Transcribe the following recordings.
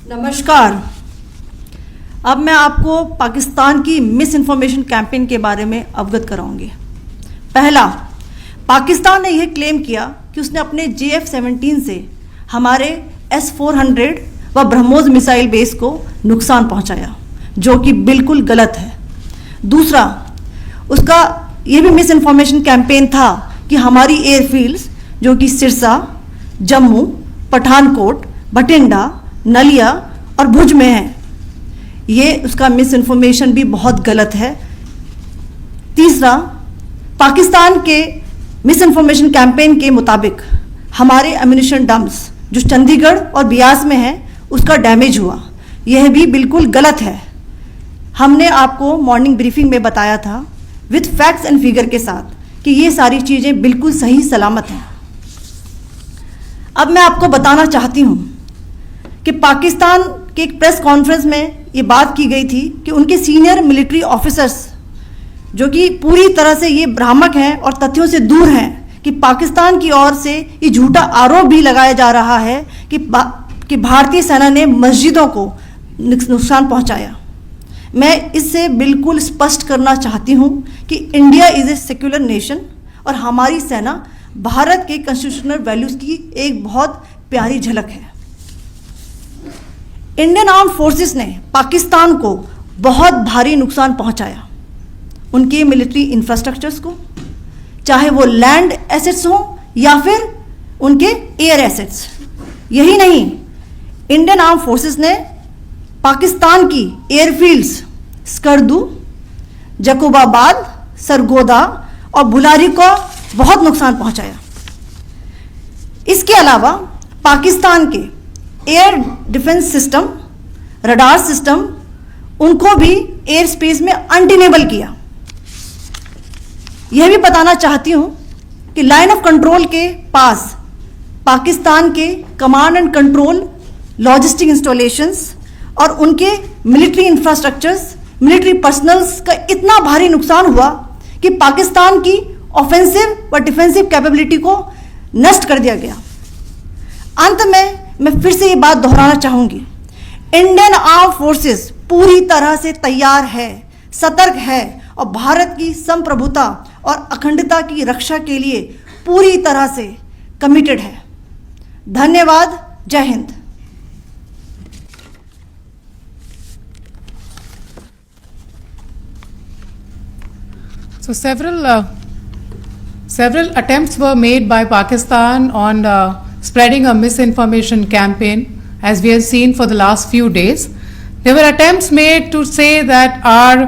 नमस्कार। अब मैं आपको पाकिस्तान की मिस इन्फॉर्मेशन कैंपेन के बारे में अवगत कराऊंगी। पहला, पाकिस्तान ने यह क्लेम किया कि उसने अपने JF-17 से हमारे S-400 व ब्रह्मोस मिसाइल बेस को नुकसान पहुंचाया, जो कि बिल्कुल गलत है। दूसरा, उसका यह भी मिस इन्फॉर्मेशन कैंपेन था कि हमारी एयरफील्ड्स जो कि सिरसा, जम्मू, पठानकोट, बठिंडा, नलिया और भुज में है, ये उसका मिस इन्फॉर्मेशन भी बहुत गलत है। तीसरा, पाकिस्तान के मिस इन्फॉर्मेशन कैंपेन के मुताबिक हमारे एम्यूनिशन डंप्स जो चंडीगढ़ और बियास में है उसका डैमेज हुआ, यह भी बिल्कुल गलत है। हमने आपको मॉर्निंग ब्रीफिंग में बताया था विथ फैक्ट्स एंड फिगर के साथ कि ये सारी चीज़ें बिल्कुल सही सलामत हैं। अब मैं आपको बताना चाहती हूँ कि पाकिस्तान के एक प्रेस कॉन्फ्रेंस में ये बात की गई थी कि उनके सीनियर मिलिट्री ऑफिसर्स जो कि पूरी तरह से ये भ्रामक हैं और तथ्यों से दूर हैं कि पाकिस्तान की ओर से ये झूठा आरोप भी लगाया जा रहा है कि भारतीय सेना ने मस्जिदों को नुकसान पहुंचाया। मैं इससे बिल्कुल स्पष्ट करना चाहती हूं कि India is a secular nation और हमारी सेना भारत के कॉन्स्टिट्यूशनल वैल्यूज़ की एक बहुत प्यारी झलक है। इंडियन आर्म फोर्सेस ने पाकिस्तान को बहुत भारी नुकसान पहुंचाया, उनके मिलिट्री इंफ्रास्ट्रक्चर्स को, चाहे वो लैंड एसेट्स हों या फिर उनके एयर एसेट्स। यही नहीं, इंडियन आर्म फोर्सेस ने पाकिस्तान की एयरफील्ड्स स्कर्दू, जकोबाबाद, सरगोदा और बुलारी को बहुत नुकसान पहुंचाया। इसके अलावा पाकिस्तान के air defence system, radar system, उनको भी एयर स्पेस में अनटेनेबल किया। यह भी बताना चाहती हूं कि लाइन ऑफ कंट्रोल के पास पाकिस्तान के command and control logistic installations और उनके मिलिट्री इंफ्रास्ट्रक्चर्स, मिलिट्री पर्सनल्स का इतना भारी नुकसान हुआ कि पाकिस्तान की ऑफेंसिव व डिफेंसिव कैपेबिलिटी को नष्ट कर दिया गया। अंत में मैं फिर से ये बात दोहराना चाहूंगी, इंडियन आर्म फोर्सेस पूरी तरह से तैयार है, सतर्क है और भारत की संप्रभुता और अखंडता की रक्षा के लिए पूरी तरह से कमिटेड है। धन्यवाद। जय Hind. So several attempts were made by Pakistan on spreading a misinformation campaign, as we have seen for the last few days. There were attempts made to say that our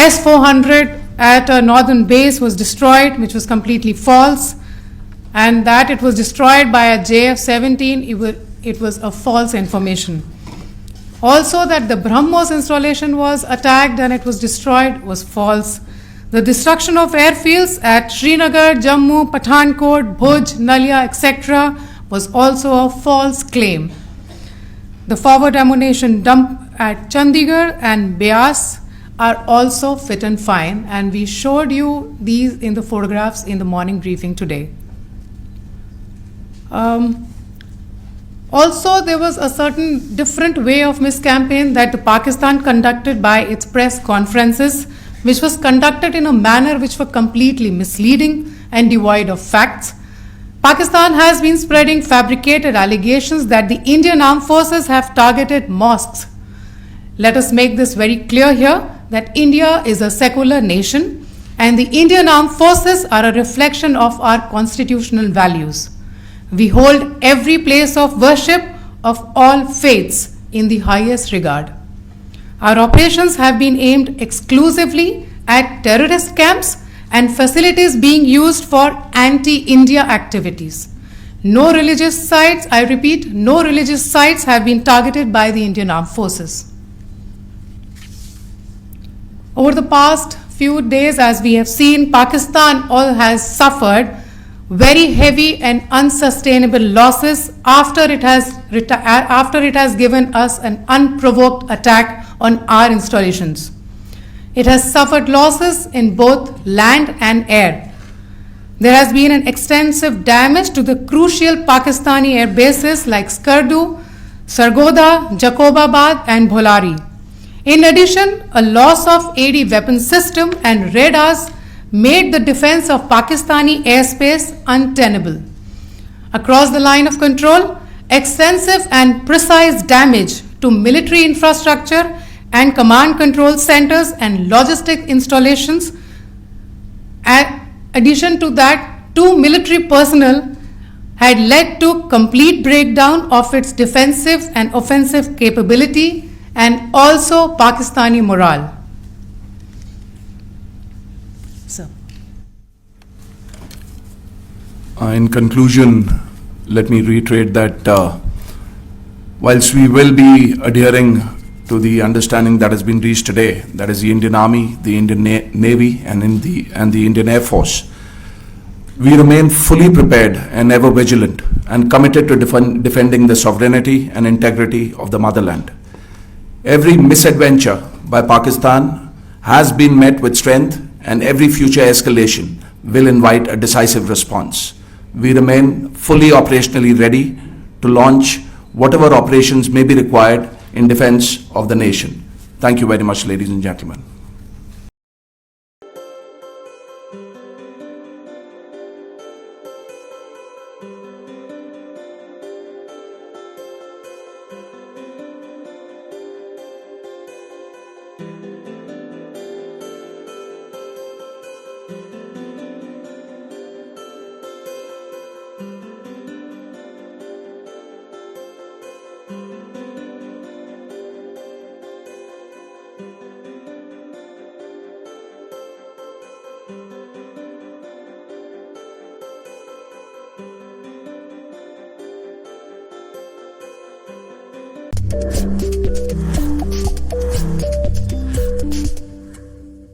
S-400 at a northern base was destroyed, which was completely false, and that it was destroyed by a JF-17. It was a false information. Also, that the BrahMos installation was attacked and it was destroyed was false. The destruction of airfields at Srinagar, Jammu, Pathankot, Bhuj, Nalia, etc. was also a false claim. The forward ammunition dump at Chandigarh and Beas are also fit and fine, and we showed you these in the photographs in the morning briefing today. Also, there was a certain different way of miscampaign that the Pakistan conducted by its press conferences, which was conducted in a manner which were completely misleading and devoid of facts. Pakistan has been spreading fabricated allegations that the Indian armed forces have targeted mosques. Let us make this very clear here that India is a secular nation and the Indian armed forces are a reflection of our constitutional values. We hold every place of worship of all faiths in the highest regard. Our operations have been aimed exclusively at terrorist camps and facilities being used for anti-India activities. No religious sites, I repeat, no religious sites have been targeted by the Indian Armed Forces. Over the past few days, as we have seen, Pakistan has suffered very heavy and unsustainable losses after it has given us an unprovoked attack on our installations. It has suffered losses in both land and air. There has been an extensive damage to the crucial Pakistani air bases like Skardu, Sargodha, Jacobabad and Bholari. In addition, a loss of AD weapon system and radars made the defense of Pakistani airspace untenable. Across the line of control, extensive and precise damage to military infrastructure and command control centers and logistic installations. Addition to that, 2 military personnel had led to complete breakdown of its defensive and offensive capability and also Pakistani morale. Sir. In conclusion, let me reiterate that whilst we will be adhering to the understanding that has been reached today, that is the Indian Army, the Indian Navy and the Indian Air Force, we remain fully prepared and ever vigilant and committed to defending the sovereignty and integrity of the motherland. Every misadventure by Pakistan has been met with strength, and every future escalation will invite a decisive response. We remain fully operationally ready to launch whatever operations may be required in defense of the nation. Thank you very much, ladies and gentlemen.